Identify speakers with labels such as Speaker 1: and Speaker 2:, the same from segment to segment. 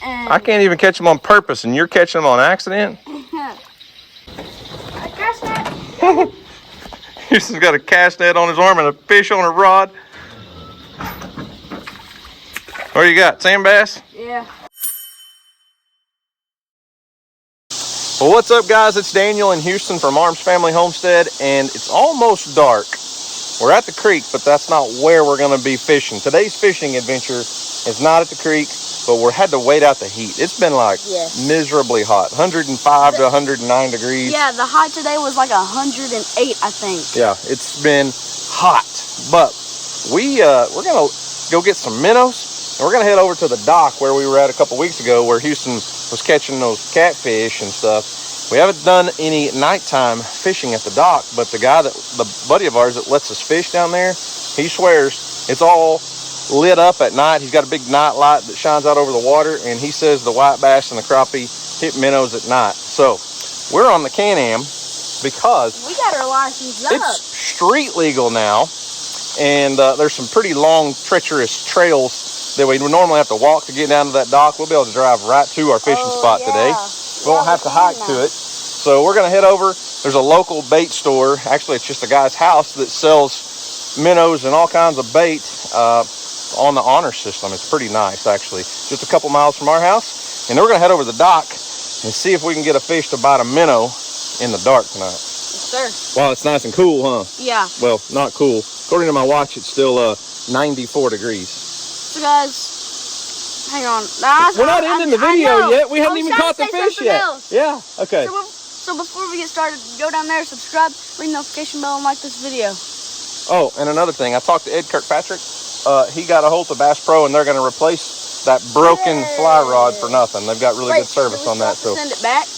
Speaker 1: I can't even catch them on purpose, and you're catching them on accident?
Speaker 2: A cast net.
Speaker 1: Houston's got a cast net on his arm and a fish on a rod. What do you got, sand bass?
Speaker 2: Yeah.
Speaker 1: Well, what's up, guys? It's Daniel in Houston from Arms Family Homestead, and it's almost dark. We're at the creek, but that's not where we're going to be fishing. Today's fishing adventure is not at the creek, but we had to wait out the heat. It's been like miserably hot, 105 to 109 degrees.
Speaker 2: Yeah, the high today was like 108, I think.
Speaker 1: Yeah, it's been hot, but we're going to go get some minnows, and we're going to head over to the dock where we were at a couple weeks ago, where Houston was catching those catfish and stuff. We haven't done any nighttime fishing at the dock, but the buddy of ours that lets us fish down there, he swears it's all lit up at night. He's got a big night light that shines out over the water, and he says the white bass and the crappie hit minnows at night. So we're on the Can-Am because
Speaker 2: we got our license up.
Speaker 1: It's street legal now, and there's some pretty long, treacherous trails that we would normally have to walk to get down to that dock. We'll be able to drive right to our fishing spot today. We won't have to hike to it. So we're going to head over. There's a local bait store. Actually, it's just a guy's house that sells minnows and all kinds of bait on the honor system. It's pretty nice, actually. Just a couple miles from our house. And then we're going to head over to the dock and see if we can get a fish to bite a minnow in the dark tonight.
Speaker 2: Yes, sir.
Speaker 1: Wow, it's nice and cool, huh?
Speaker 2: Yeah.
Speaker 1: Well, not cool. According to my watch, it's still 94 degrees.
Speaker 2: So, guys, hang on.
Speaker 1: We're not ending the video yet. We haven't even caught the fish yet.
Speaker 2: Else.
Speaker 1: Yeah, okay.
Speaker 2: So before we get started, go down there, subscribe, ring the notification bell, and like this video.
Speaker 1: Oh, and another thing. I talked to Ed Kirkpatrick. He got a hold of Bass Pro, and they're going to replace that broken fly rod for nothing. They've got really good service on that. So
Speaker 2: send it back?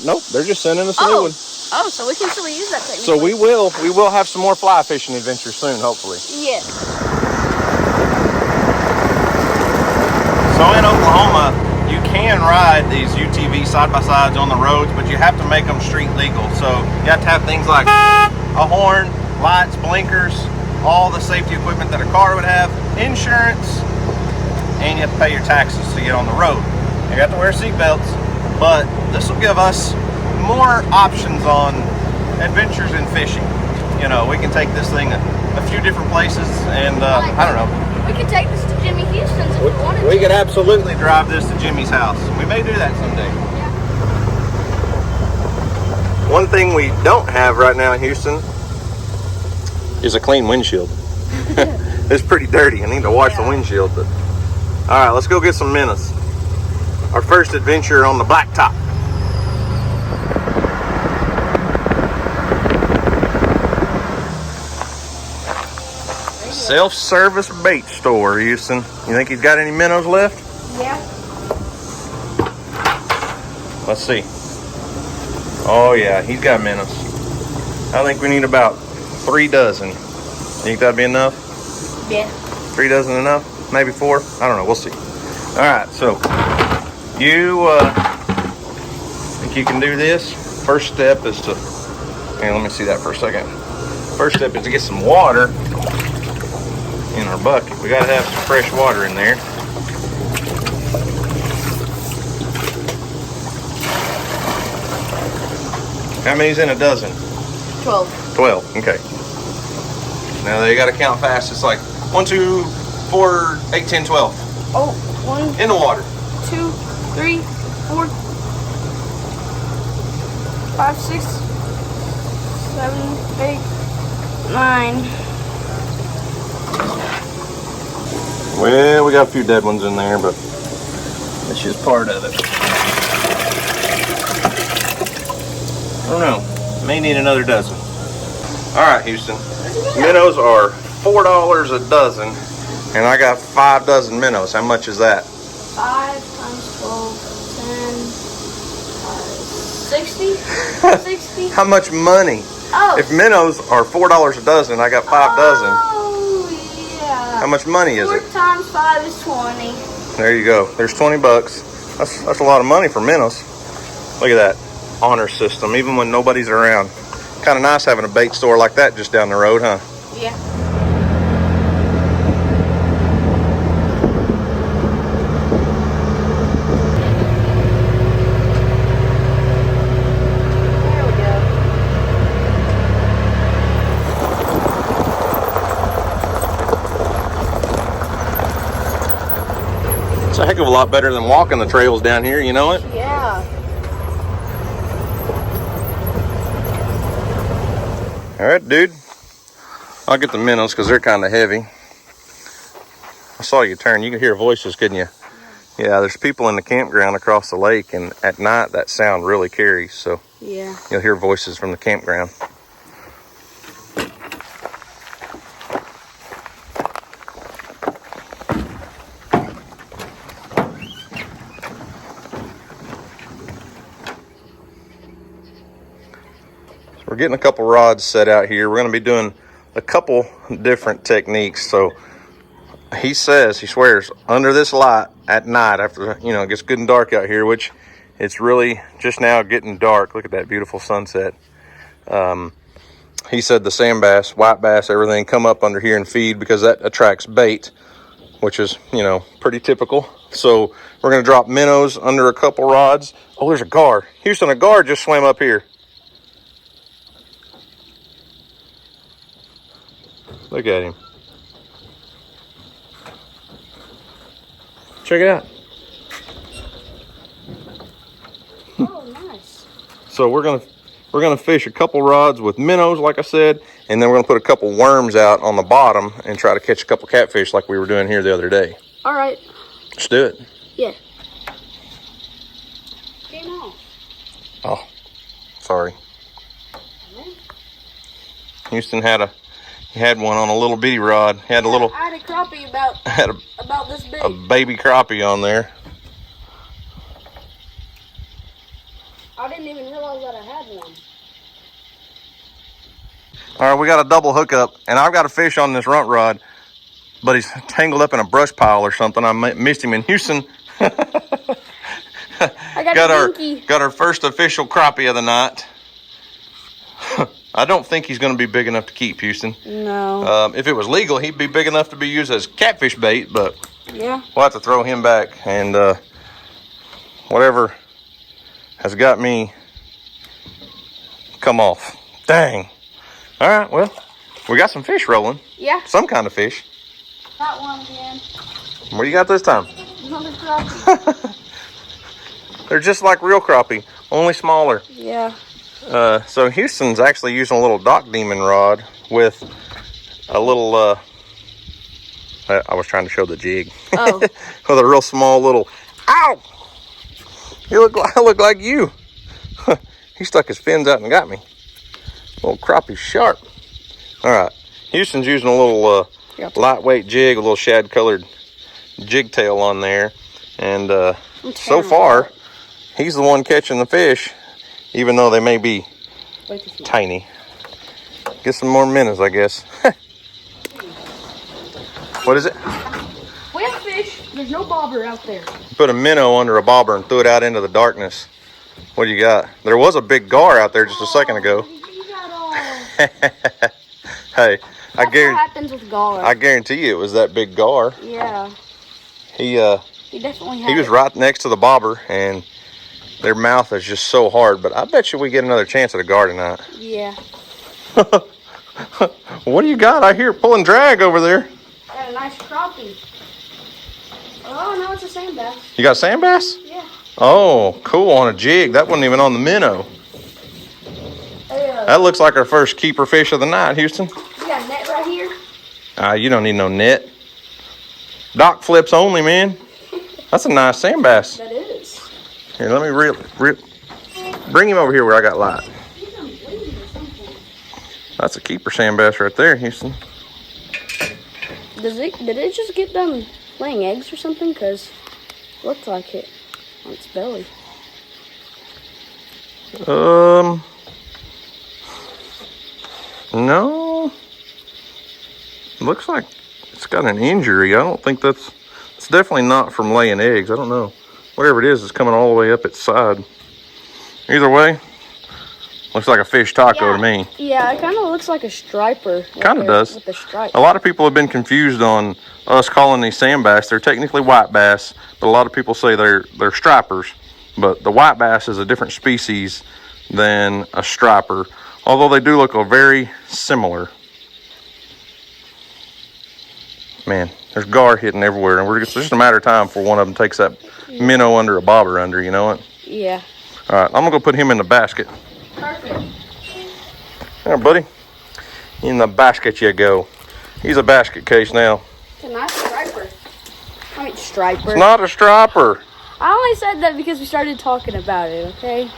Speaker 1: Nope, they're just sending us a new one.
Speaker 2: Oh, so we can still use that technique.
Speaker 1: So we will have some more fly fishing adventures soon, hopefully.
Speaker 2: Yes.
Speaker 1: So in Oklahoma, you can ride these UTV side-by-sides on the roads, but you have to make them street legal. So you have to have things like a horn, lights, blinkers, all the safety equipment that a car would have, insurance, and you have to pay your taxes to get on the road. You have to wear seatbelts, but this will give us more options on adventures in fishing. You know, we can take this thing a few different places, and I don't know.
Speaker 2: We could take this to Jimmy Houston's if we wanted to.
Speaker 1: We could absolutely drive this to Jimmy's house. We may do that someday.
Speaker 2: Yeah.
Speaker 1: One thing we don't have right now in Houston is a clean windshield. It's pretty dirty. I need to wash the windshield. But all right, let's go get some minnows. Our first adventure on the blacktop. Self-service bait store, Houston. You think he's got any minnows left?
Speaker 2: Yeah.
Speaker 1: Let's see. Oh yeah, he's got minnows. I think we need about 3 dozen. Think that'd be enough?
Speaker 2: Yeah.
Speaker 1: 3 dozen enough? Maybe 4? I don't know, we'll see. All right, so you think you can do this? First step is to, let me see that for a second. First step is to get some water in our bucket. We gotta have some fresh water in there. How many's in a dozen?
Speaker 2: 12.
Speaker 1: 12, okay. Now they gotta count fast. It's like 1, 2, 4, 8, 10, 12.
Speaker 2: Oh, 1.
Speaker 1: In the water.
Speaker 2: 2, 3, 4, 5, 6, 7, 8, 9.
Speaker 1: Well, we got a few dead ones in there, but it's just part of it. I don't know. May need another dozen. All right, Houston. Minnows are $4 a dozen, and I got 5 dozen minnows. How much is that?
Speaker 2: 5 times 12, 10, 60? 60?
Speaker 1: How much money?
Speaker 2: Oh.
Speaker 1: If minnows are $4 a dozen, I got 5 dozen.
Speaker 2: Oh, yeah.
Speaker 1: How much money is it?
Speaker 2: 4 times 5 is 20.
Speaker 1: There you go. There's 20 bucks. That's a lot of money for minnows. Look at that honor system, even when nobody's around. Kind of nice having a bait store like that just down the road, huh?
Speaker 2: Yeah.
Speaker 1: It's a heck of a lot better than walking the trails down here, you know it?
Speaker 2: Yeah.
Speaker 1: All right, dude. I'll get the minnows because they're kind of heavy. I saw you turn. You could hear voices, couldn't you? Yeah, there's people in the campground across the lake, and at night that sound really carries, so
Speaker 2: Yeah.
Speaker 1: you'll hear voices from the campground. So we're getting a couple rods set out here. We're going to be doing a couple different techniques. So he swears, under this light at night after, it gets good and dark out here, which it's really just now getting dark. Look at that beautiful sunset. He said the sand bass, white bass, everything come up under here and feed because that attracts bait, which is, pretty typical. So we're going to drop minnows under a couple rods. Oh, there's a gar. Houston, a gar just swam up here. Look at him. Check it out.
Speaker 2: Oh, nice.
Speaker 1: So we're gonna fish a couple rods with minnows, like I said, and then we're gonna put a couple worms out on the bottom and try to catch a couple catfish like we were doing here the other day.
Speaker 2: All right.
Speaker 1: Let's do it.
Speaker 2: Yeah. Came off.
Speaker 1: Oh, sorry. Houston had one on a little bitty rod.
Speaker 2: I had a crappie about this big.
Speaker 1: A baby crappie on there.
Speaker 2: I didn't even realize that I had one.
Speaker 1: All right, we got a double hookup, and I've got a fish on this runt rod, but he's tangled up in a brush pile or something. I missed him in Houston.
Speaker 2: I
Speaker 1: got our first official crappie of the night. I don't think he's going to be big enough to keep, Houston.
Speaker 2: No.
Speaker 1: If it was legal, he'd be big enough to be used as catfish bait, but
Speaker 2: yeah,
Speaker 1: we'll have to throw him back. And whatever has got me come off. Dang. All right, well, we got some fish rolling.
Speaker 2: Yeah.
Speaker 1: Some kind of fish.
Speaker 2: Got one again.
Speaker 1: What do you got this time?
Speaker 2: Another crappie.
Speaker 1: They're just like real crappie, only smaller.
Speaker 2: Yeah.
Speaker 1: So Houston's actually using a little Dock Demon rod with a little, I was trying to show the jig.
Speaker 2: Oh.
Speaker 1: With a real small little, ow! I look like you. He stuck his fins out and got me. Little crappie sharp. All right, Houston's using a little lightweight jig, a little shad colored jig tail on there. And so far, he's the one catching the fish, even though they may be tiny. Get some more minnows, I guess. What is it?
Speaker 2: We have fish. There's no bobber out there.
Speaker 1: Put a minnow under a bobber and threw it out into the darkness. What do you got? There was a big gar out there just a second ago.
Speaker 2: You got all.
Speaker 1: Hey,
Speaker 2: That's what happens with gar.
Speaker 1: I guarantee you it was that big gar.
Speaker 2: Yeah.
Speaker 1: He
Speaker 2: definitely had
Speaker 1: he was right next to the bobber, and their mouth is just so hard. But I bet you we get another chance at a gar tonight.
Speaker 2: Yeah.
Speaker 1: What do you got? I hear pulling drag over there.
Speaker 2: I got a nice crappie. Oh, no, it's a sand bass.
Speaker 1: You got sand bass?
Speaker 2: Yeah.
Speaker 1: Oh, cool, on a jig. That wasn't even on the minnow. That looks like our first keeper fish of the night, Houston.
Speaker 2: You got a net right here?
Speaker 1: You don't need no net. Dock flips only, man. That's a nice sand bass.
Speaker 2: That is.
Speaker 1: Here, let me bring him over here where I got light. That's a keeper sand bass right there, Houston.
Speaker 2: Did it just get done laying eggs or something? Because it looked like it on its belly.
Speaker 1: No. Looks like it's got an injury. I don't think it's definitely not from laying eggs. I don't know. Whatever it is, it's coming all the way up its side. Either way, looks like a fish taco to me.
Speaker 2: Yeah, it kind of looks like a striper.
Speaker 1: Kind of does.
Speaker 2: With the stripe.
Speaker 1: A lot of people have been confused on us calling these sand bass. They're technically white bass, but a lot of people say they're stripers. But the white bass is a different species than a striper, although they do look very similar. Man, There's gar hitting everywhere, and it's just a matter of time before one of them takes that minnow under a bobber under, you know it?
Speaker 2: Yeah.
Speaker 1: All right, I'm gonna go put him in the basket.
Speaker 2: Perfect.
Speaker 1: There, buddy. In the basket you go. He's a basket case now.
Speaker 2: It's a nice striper. I mean, striper.
Speaker 1: It's not a striper.
Speaker 2: I only said that because we started talking about it, okay?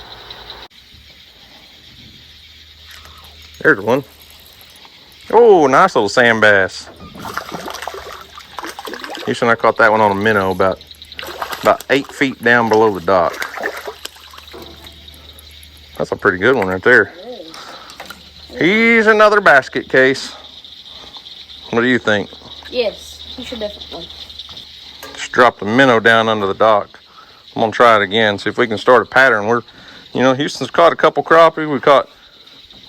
Speaker 1: There's one. Oh, nice little sand bass. Houston, I caught that one on a minnow about 8 feet down below the dock. That's a pretty good one right there. He's another basket case. What do you think?
Speaker 2: Yes, you should definitely.
Speaker 1: Just dropped the minnow down under the dock. I'm gonna try it again, see if we can start a pattern. Houston's caught a couple crappie. We caught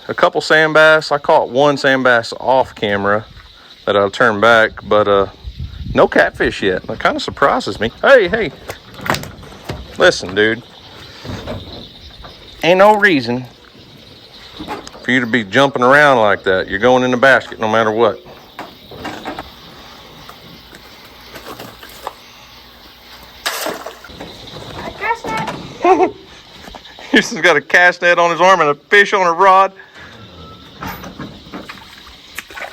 Speaker 1: a couple sand bass. I caught one sand bass off camera that I'll turn back, but no catfish yet. That kind of surprises me. Hey. Listen, dude. Ain't no reason for you to be jumping around like that. You're going in the basket no matter what. Houston's got a cast net on his arm and a fish on a rod.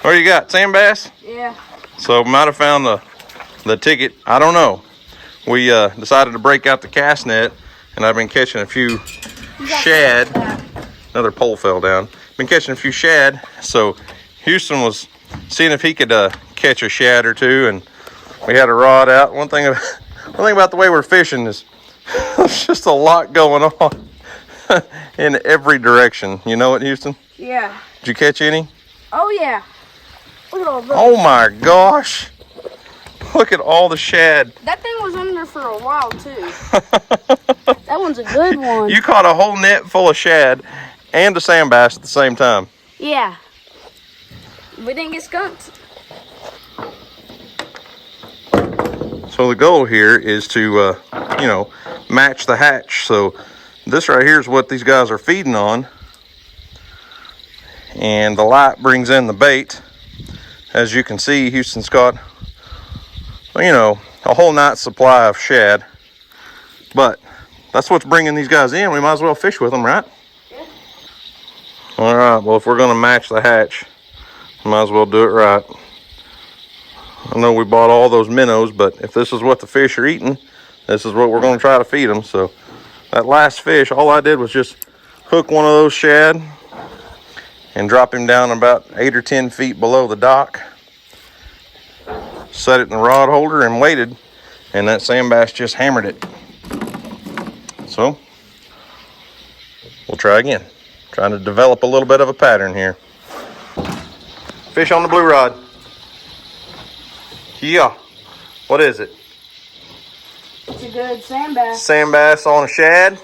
Speaker 1: What do you got? Sand bass?
Speaker 2: Yeah.
Speaker 1: So might have found the ticket. I don't know. We decided to break out the cast net, and I've been catching a few shad. Another pole fell down. Been catching a few shad. So Houston was seeing if he could catch a shad or two, and we had a rod out. One thing about the way we're fishing is there's just a lot going on in every direction. You know it, Houston?
Speaker 2: Yeah.
Speaker 1: Did you catch any?
Speaker 2: Oh, yeah. Look at all those.
Speaker 1: Oh, my gosh. Look at all the shad.
Speaker 2: That thing was in there for a while, too. That one's a good one.
Speaker 1: You caught a whole net full of shad and a sand bass at the same time.
Speaker 2: Yeah. We didn't get skunked.
Speaker 1: So the goal here is to, match the hatch. So this right here is what these guys are feeding on. And the light brings in the bait. As you can see, Houston's got, a whole night's supply of shad. But that's what's bringing these guys in. We might as well fish with them, right?
Speaker 2: Yeah.
Speaker 1: All right, well, if we're going to match the hatch, we might as well do it right. I know we bought all those minnows, but if this is what the fish are eating, this is what we're going to try to feed them. So that last fish, all I did was just hook one of those shad and drop him down about 8 or 10 feet below the dock. Set it in the rod holder and waited, and that sand bass just hammered it. So we'll try again. Trying to develop a little bit of a pattern here. Fish on the blue rod. Yeah. What is it?
Speaker 2: It's a good sand bass.
Speaker 1: Sand bass on a shad.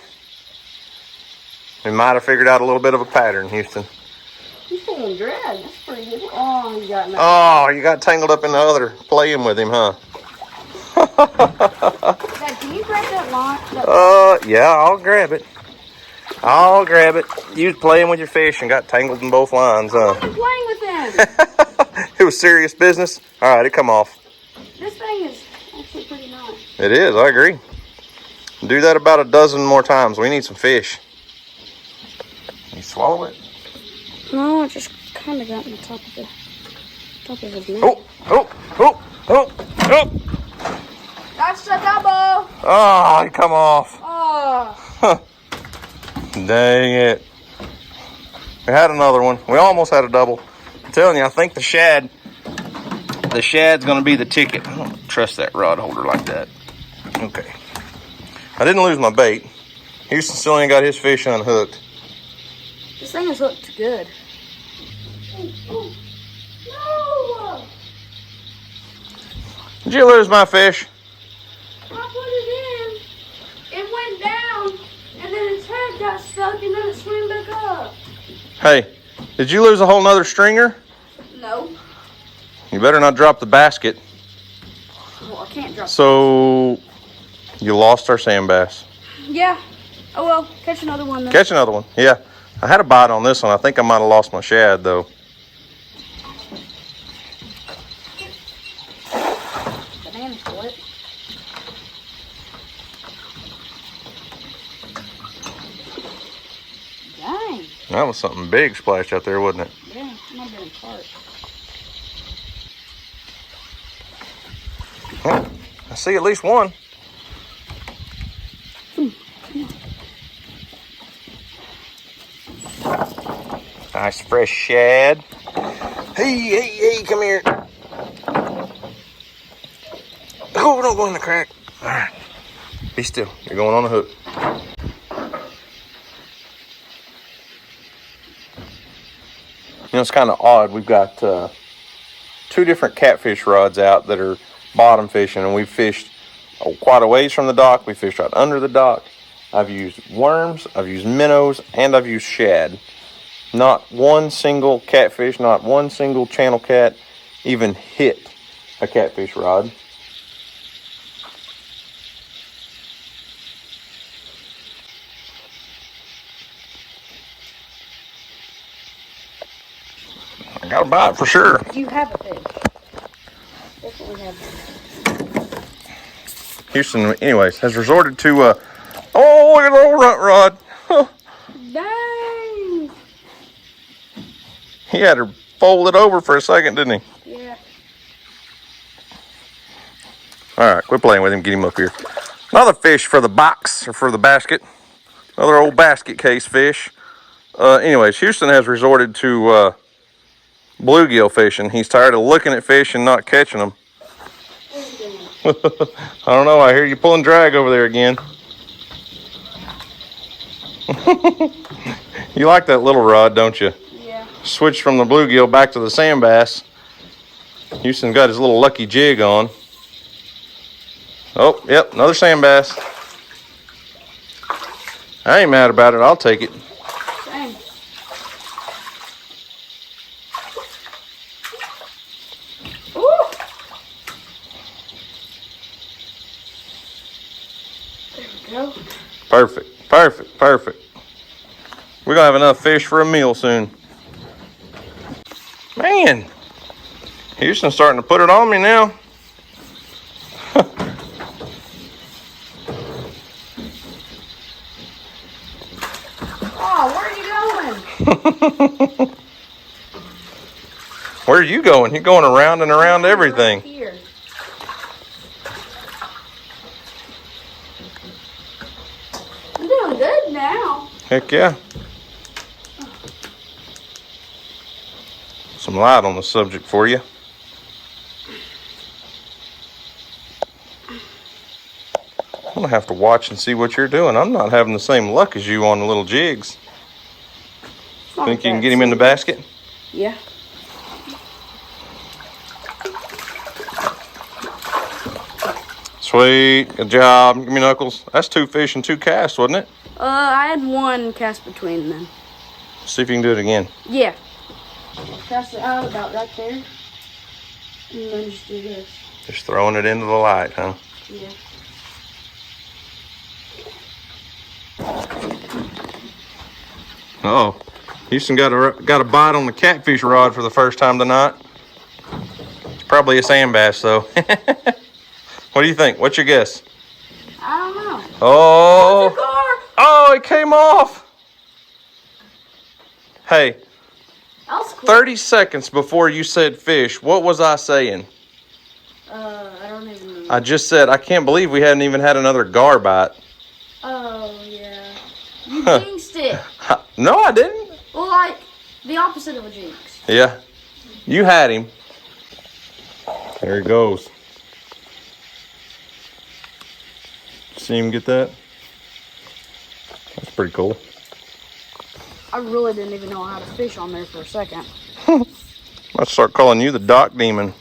Speaker 1: We might have figured out a little bit of a pattern, Houston.
Speaker 2: He's pulling drag. That's pretty good. Oh, you got nothing.
Speaker 1: Oh, you got tangled up in the other playing with him, huh?
Speaker 2: Dad, can you grab that line?
Speaker 1: Yeah, I'll grab it. You was playing with your fish and got tangled in both lines, huh?
Speaker 2: I'm playing with him.
Speaker 1: It was serious business. All right, it come off.
Speaker 2: This thing is actually pretty nice.
Speaker 1: It is, I agree. Do that about a dozen more times. We need some fish. You swallow it?
Speaker 2: No, it just kind of got on the top of his neck.
Speaker 1: Oh.
Speaker 2: That's the double.
Speaker 1: Oh, he come off.
Speaker 2: Oh.
Speaker 1: Dang it. We had another one. We almost had a double. I'm telling you, I think the shad's going to be the ticket. I don't trust that rod holder like that. Okay. I didn't lose my bait. Houston still ain't got his fish unhooked.
Speaker 2: This thing is hooked good. Oh, no!
Speaker 1: Did you lose my fish?
Speaker 2: I put it in. It went down, and then its head got stuck, and then it swam back up.
Speaker 1: Hey, did you lose a whole nother stringer?
Speaker 2: No.
Speaker 1: You better not drop the basket.
Speaker 2: Well, I can't drop.
Speaker 1: So, you lost our sand bass.
Speaker 2: Yeah. Oh well, catch another one then.
Speaker 1: Catch another one. Yeah. I had a bite on this one. I think I might have lost my shad though. That was something big splashed out there, wasn't it?
Speaker 2: Yeah, it might have been a carp.
Speaker 1: Well, I see at least one. Nice fresh shad. Hey, come here. Oh, don't go in the crack. All right, be still. You're going on the hook. You know, it's kind of odd. We've got 2 different catfish rods out that are bottom fishing, and we've fished quite a ways from the dock. We fished right under the dock. I've used worms, I've used minnows, and I've used shad. Not one single catfish, not one single channel cat even hit a catfish rod. I got a bite for sure.
Speaker 2: You have a fish. Definitely have one.
Speaker 1: Houston, anyways, has resorted to oh, look at the old runt rod.
Speaker 2: Dang!
Speaker 1: He had her folded over for a second, didn't he?
Speaker 2: Yeah.
Speaker 1: All right, quit playing with him. Get him up here. Another fish for the box, or for the basket. Another old basket case fish. Anyways, Houston has resorted to bluegill fishing. He's tired of looking at fish and not catching them. I don't know. I hear you pulling drag over there again. You like that little rod, don't you?
Speaker 2: Yeah.
Speaker 1: Switched from the bluegill back to the sand bass. Houston got his little lucky jig on. Oh, yep, another sand bass. I ain't mad about it. I'll take it.
Speaker 2: Same. Ooh! There we go.
Speaker 1: Perfect, perfect, perfect. We're gonna have enough fish for a meal soon. Man, Houston's starting to put it on me now.
Speaker 2: Oh, where are you going?
Speaker 1: Where are you going? You're going around and around everything.
Speaker 2: Right here. I'm doing good now.
Speaker 1: Heck yeah. Some light on the subject for you. I'm gonna have to watch and see what you're doing. I'm not having the same luck as you on the little jigs. Think you can get him in the basket?
Speaker 2: Yeah.
Speaker 1: Sweet, good job. Give me knuckles. That's 2 fish and 2 casts, wasn't it?
Speaker 2: I had 1 cast between them.
Speaker 1: See if you can do it again.
Speaker 2: Yeah. Cast it out about right there. And then just do this.
Speaker 1: Just throwing it into the light, huh?
Speaker 2: Yeah.
Speaker 1: Uh-oh. Houston got a bite on the catfish rod for the first time tonight. It's probably a sand bass, though. What do you think? What's your guess?
Speaker 2: I don't know.
Speaker 1: Oh, it came off. Hey,
Speaker 2: That was cool.
Speaker 1: 30 seconds before you said fish, what was I saying?
Speaker 2: I don't even know.
Speaker 1: I just said, I can't believe we hadn't even had another gar bite.
Speaker 2: Oh, yeah. You jinxed it.
Speaker 1: No, I didn't.
Speaker 2: Well, like, the opposite of a jinx.
Speaker 1: Yeah, you had him. There he goes. See him get that? That's pretty cool.
Speaker 2: I really didn't even know how to fish on there for a second.
Speaker 1: Let's start calling you the dock demon.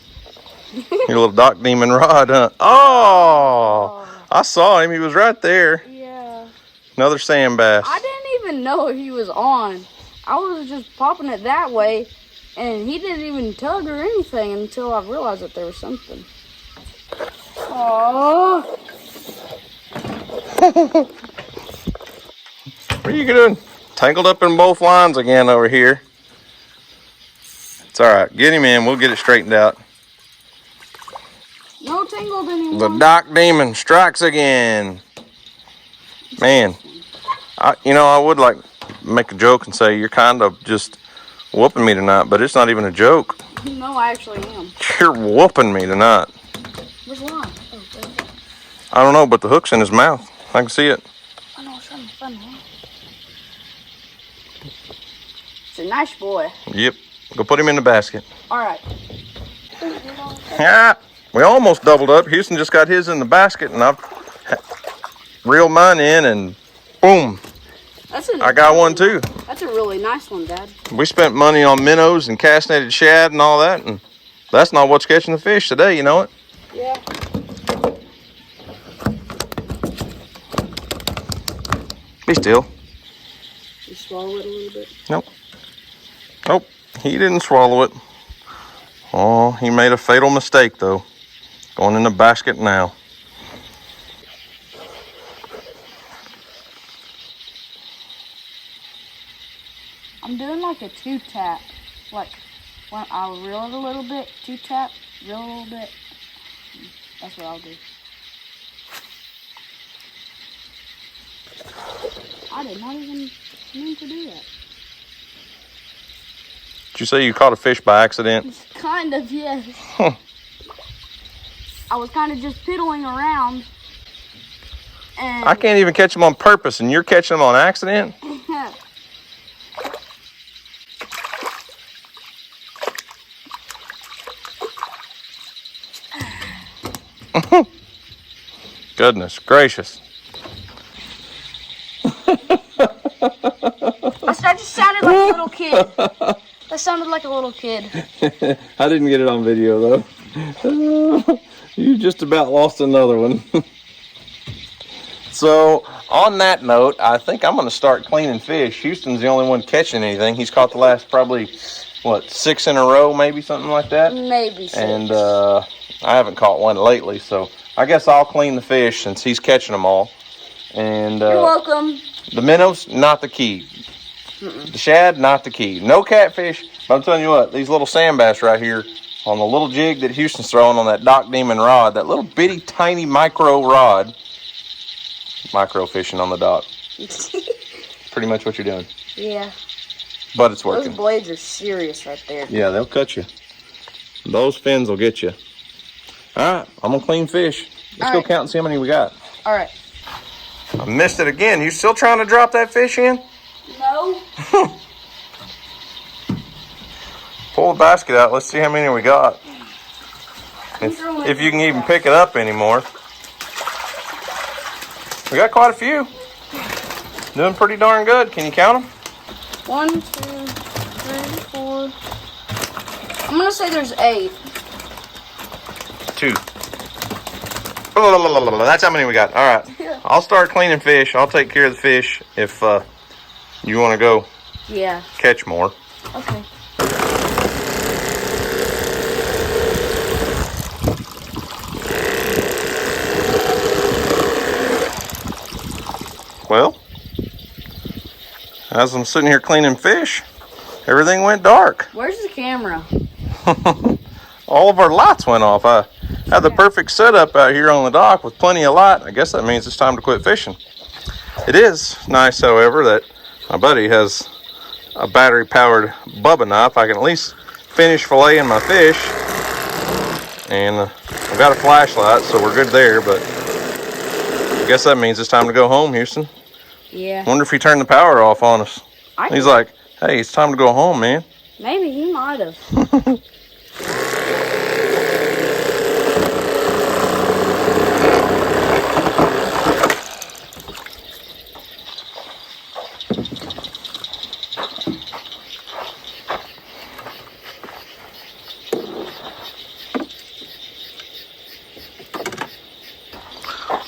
Speaker 1: Your little dock demon rod, huh? Oh, I saw him. He was right there.
Speaker 2: Yeah.
Speaker 1: Another sand bass.
Speaker 2: I didn't even know he was on. I was just popping it that way, and he didn't even tug or anything until I realized that there was something. Oh.
Speaker 1: What are you doing? Tangled up in both lines again over here. It's all right. Get him in. We'll get it straightened out.
Speaker 2: No tangled anymore.
Speaker 1: The dock demon strikes again. Man, I would like make a joke and say, you're kind of just whooping me tonight, but it's not even a joke.
Speaker 2: No, I actually am.
Speaker 1: You're whooping me tonight.
Speaker 2: Where's the line? Oh, there.
Speaker 1: I don't know, but the hook's in his mouth. I can see it.
Speaker 2: I know, it's trying to find him. It's a nice boy.
Speaker 1: Yep. Go put him in the basket.
Speaker 2: All right.
Speaker 1: Yeah. We almost doubled up. Houston just got his in the basket, and I've reeled mine in, and boom. I got one too.
Speaker 2: That's a really nice one, Dad.
Speaker 1: We spent money on minnows and castaneted shad and all that, and that's not what's catching the fish today, you know it?
Speaker 2: Yeah.
Speaker 1: Be still.
Speaker 2: You swallow it a little bit?
Speaker 1: Nope. Nope. He didn't swallow it. Oh, he made a fatal mistake, though. Going in the basket now.
Speaker 2: I'm doing like a 2-tap. Like, when I'll reel it a little bit, 2-tap, reel a little bit. That's what I'll do. I did not even mean to do that.
Speaker 1: Did you say you caught a fish by accident?
Speaker 2: Kind of, yes.
Speaker 1: Huh.
Speaker 2: I was kind of just piddling around. And
Speaker 1: I can't even catch them on purpose, and you're catching them on accident? Goodness gracious.
Speaker 2: I just sounded like a little kid. That sounded like a little kid.
Speaker 1: I didn't get it on video, though. You just about lost another one. So, on that note, I think I'm going to start cleaning fish. Houston's the only one catching anything. He's caught the last probably, what, 6 in a row, maybe, something like that?
Speaker 2: Maybe 6.
Speaker 1: And I haven't caught one lately, so I guess I'll clean the fish since he's catching them all. And
Speaker 2: you're welcome.
Speaker 1: The minnows, not the key. The shad, not the key. No catfish, but I'm telling you what, these little sand bass right here on the little jig that Houston's throwing on that Doc Demon rod, that little bitty tiny micro rod, micro fishing on the dock. Pretty much what you're doing.
Speaker 2: Yeah.
Speaker 1: But it's working.
Speaker 2: Those blades are serious right there.
Speaker 1: Yeah, they'll cut you. Those fins will get you. All right, I'm going to clean fish. Let's go count and see how many we got.
Speaker 2: All right.
Speaker 1: I missed it again. You still trying to drop that fish in?
Speaker 2: No.
Speaker 1: Pull the basket out. Let's see how many we got. If you can even pick it up anymore. We got quite a few. Doing pretty darn good. Can you count them?
Speaker 2: 1, 2, 3, 4. I'm going to say there's 8.
Speaker 1: 2. That's how many we got. All right.
Speaker 2: Yeah.
Speaker 1: I'll start cleaning fish. I'll take care of the fish if you want to go catch more.
Speaker 2: Okay.
Speaker 1: Well, as I'm sitting here cleaning fish, everything went dark.
Speaker 2: Where's the camera?
Speaker 1: All of our lights went off. I had the perfect setup out here on the dock with plenty of light. I guess that means it's time to quit fishing. It is nice, however, that my buddy has a battery-powered Bubba knife. I can at least finish filleting my fish. And I've got a flashlight, so we're good there, but I guess that means it's time to go home, Houston.
Speaker 2: Yeah.
Speaker 1: Wonder if he turned the power off on us. He's like, hey, it's time to go home, man.
Speaker 2: Maybe he might have.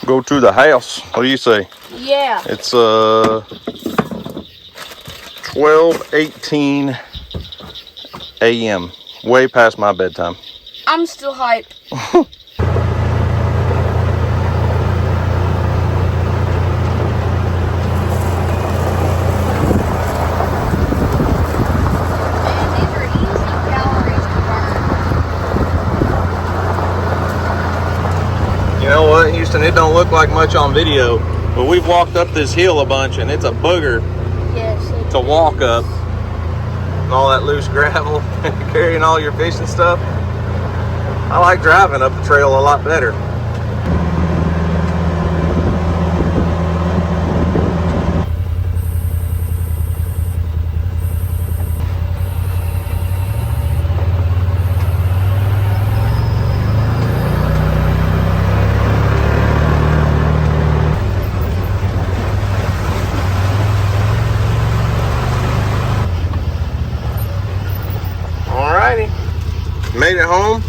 Speaker 1: Go to the house. What do you say?
Speaker 2: Yeah.
Speaker 1: It's 12:18 a.m. Way past my bedtime.
Speaker 2: I'm still hyped.
Speaker 1: You know what, Houston, it don't look like much on video, but we've walked up this hill a bunch and it's a booger.
Speaker 2: Yes, it
Speaker 1: to walk up and all that loose gravel and carrying all your fishing stuff. I like driving up the trail a lot better. Made it home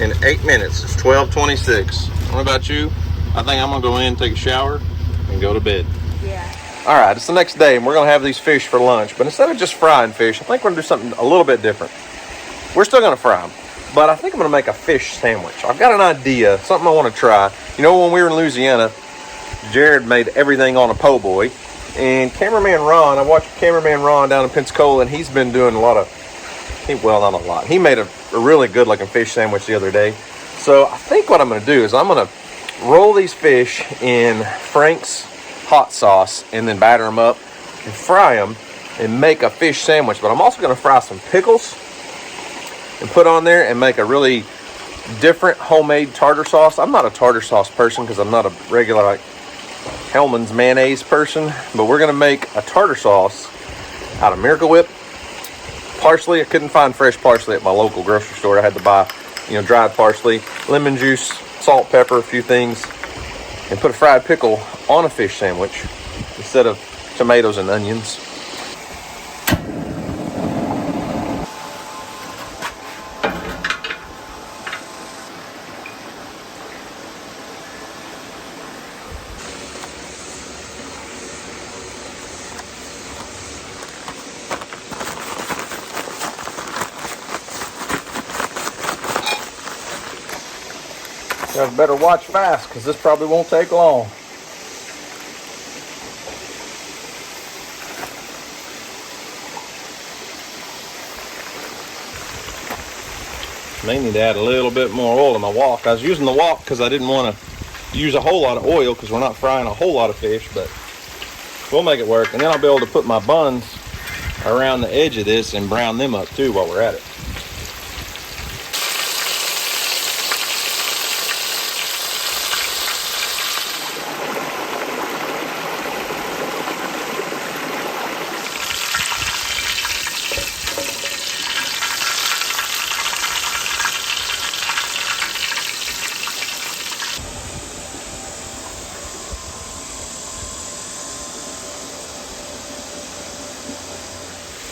Speaker 1: in 8 minutes. It's 12:26. What about you? I think I'm gonna go in, take a shower, and go to bed.
Speaker 2: Yeah.
Speaker 1: All right, it's the next day, and we're gonna have these fish for lunch. But instead of just frying fish, I think we're gonna do something a little bit different. We're still gonna fry them, but I think I'm gonna make a fish sandwich. I've got an idea, something I want to try. You know, when we were in Louisiana, Jared made everything on a po' boy, and cameraman Ron. I watched cameraman Ron down in Pensacola, and he's been doing a lot of. Well, not a lot. He made a really good looking fish sandwich the other day. So I think what I'm going to do is I'm going to roll these fish in Frank's hot sauce and then batter them up and fry them and make a fish sandwich. But I'm also going to fry some pickles and put on there and make a really different homemade tartar sauce. I'm not a tartar sauce person because I'm not a regular like Hellman's mayonnaise person. But we're going to make a tartar sauce out of Miracle Whip. Parsley, I couldn't find fresh parsley at my local grocery store. I had to buy, dried parsley, lemon juice, salt, pepper, a few things, and put a fried pickle on a fish sandwich instead of tomatoes and onions. You guys better watch fast because this probably won't take long. May need to add a little bit more oil to my wok. I was using the wok because I didn't want to use a whole lot of oil because we're not frying a whole lot of fish, but we'll make it work. And then I'll be able to put my buns around the edge of this and brown them up too while we're at it.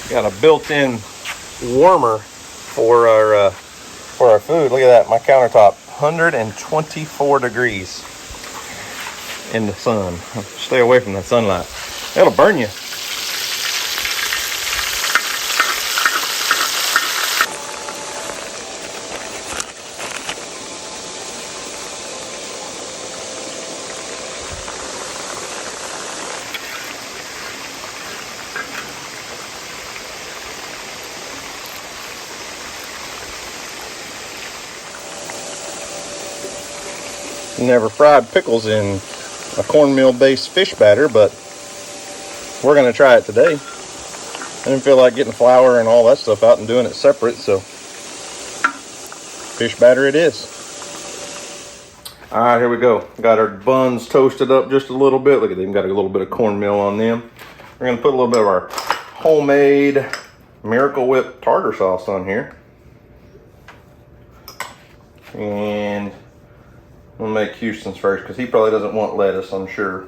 Speaker 1: Got a built-in warmer for our food. Look at that, my countertop, 124 degrees in the sun. Stay away from that sunlight. It'll burn you. Never fried pickles in a cornmeal based fish batter, but we're going to try it today. I didn't feel like getting flour and all that stuff out and doing it separate, so fish batter it is. All right, here we go. Got our buns toasted up just a little bit. Look at them, got a little bit of cornmeal on them. We're going to put a little bit of our homemade Miracle Whip tartar sauce on here. And we'll make Houston's first because he probably doesn't want lettuce, I'm sure.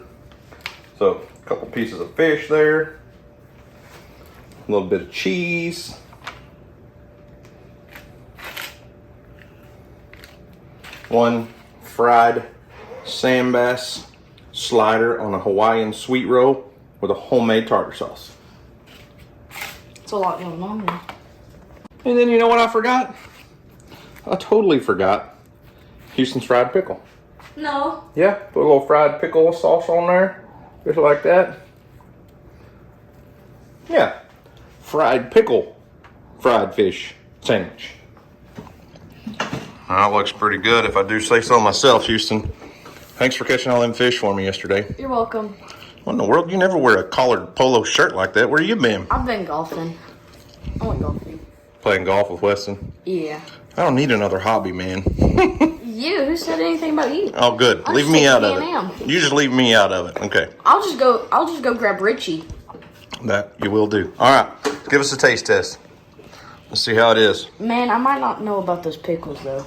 Speaker 1: So a couple pieces of fish there, a little bit of cheese, one fried sand bass slider on a Hawaiian sweet roll with a homemade tartar sauce.
Speaker 2: It's a lot going on there.
Speaker 1: And then you know what I forgot? I totally forgot Houston's fried pickle.
Speaker 2: No.
Speaker 1: Yeah, put a little fried pickle sauce on there, just like that. Yeah, fried pickle, fried fish sandwich. That looks pretty good if I do say so myself, Houston. Thanks for catching all them fish for me yesterday.
Speaker 2: You're welcome.
Speaker 1: What in the world? You never wear a collared polo shirt like that. Where you been?
Speaker 2: I've been golfing. I went golfing.
Speaker 1: Playing golf with Weston?
Speaker 2: Yeah.
Speaker 1: I don't need another hobby, man.
Speaker 2: You? Who said anything about you?
Speaker 1: Oh, good.
Speaker 2: I'll
Speaker 1: Leave
Speaker 2: just
Speaker 1: me
Speaker 2: take
Speaker 1: out
Speaker 2: the
Speaker 1: of
Speaker 2: Can-Am.
Speaker 1: it. You just leave me out of it. Okay.
Speaker 2: I'll just go grab Richie.
Speaker 1: That you will do. All right. Give us a taste test. Let's see how it is.
Speaker 2: Man, I might not know about those pickles though.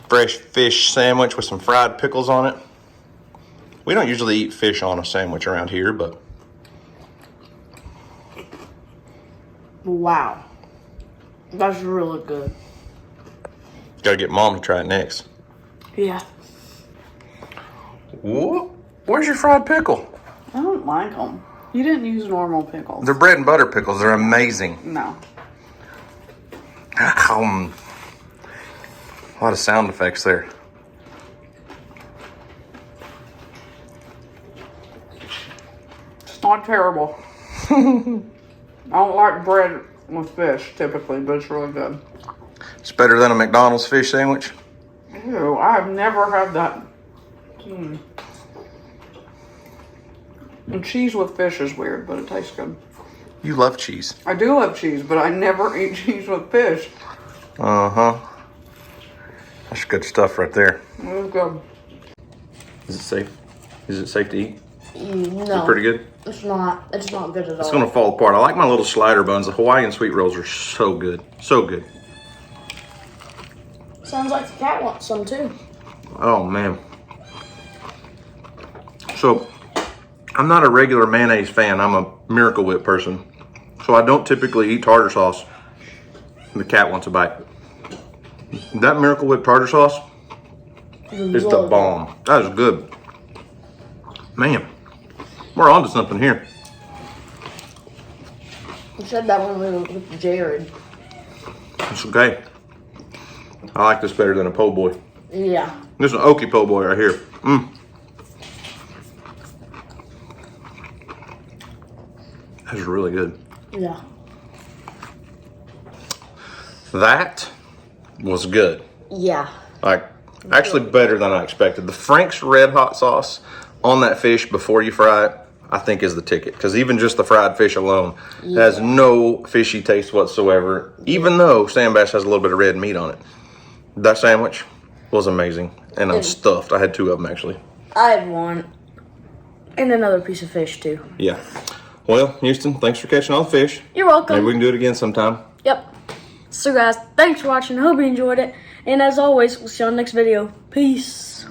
Speaker 1: Fresh fish sandwich with some fried pickles on it. We don't usually eat fish on a sandwich around here, but
Speaker 2: Wow. That's really good.
Speaker 1: gotta get Mom to try it next.
Speaker 2: Yeah.
Speaker 1: What? Where's your fried pickle?
Speaker 3: I don't like them. You didn't use normal pickles.
Speaker 1: They're bread and butter pickles. They're amazing.
Speaker 3: No.
Speaker 1: A lot of sound effects there.
Speaker 3: It's not terrible. I don't like bread with fish typically, but it's really good.
Speaker 1: It's better than a McDonald's fish sandwich.
Speaker 3: Ew, I have never had that. And cheese with fish is weird, but it tastes good.
Speaker 1: You love cheese.
Speaker 3: I do love cheese, but I never eat cheese with fish.
Speaker 1: Uh-huh. That's good stuff right there.
Speaker 3: It's good.
Speaker 1: Is it safe? Is it safe to eat?
Speaker 2: No.
Speaker 1: Is it pretty good?
Speaker 2: It's not. It's not good at all.
Speaker 1: It's gonna fall apart. I like my little slider buns. The Hawaiian sweet rolls are so good. So good.
Speaker 2: Sounds like the cat wants some too.
Speaker 1: Oh, man. So, I'm not a regular mayonnaise fan. I'm a Miracle Whip person. So I don't typically eat tartar sauce. The cat wants a bite. That Miracle Whip tartar sauce is the bomb. That is good. Man, we're on to something here.
Speaker 2: You said that one with Jared.
Speaker 1: It's okay. I like this better than a po' boy.
Speaker 2: Yeah.
Speaker 1: This is an oaky po' boy right here. That's really good.
Speaker 2: Yeah.
Speaker 1: That was good.
Speaker 2: Yeah.
Speaker 1: Like, actually better than I expected. The Frank's Red Hot sauce on that fish before you fry it, I think is the ticket. Because even just the fried fish alone has no fishy taste whatsoever. Even though Sam Bass has a little bit of red meat on it. That sandwich was amazing. And I'm stuffed. I had 2 of them, actually.
Speaker 2: I had one. And another piece of fish too.
Speaker 1: Yeah. Well, Houston, thanks for catching all the fish.
Speaker 2: You're welcome.
Speaker 1: Maybe we can do it again sometime.
Speaker 2: Yep. So guys, thanks for watching. I hope you enjoyed it. And as always, we'll see you on the next video. Peace.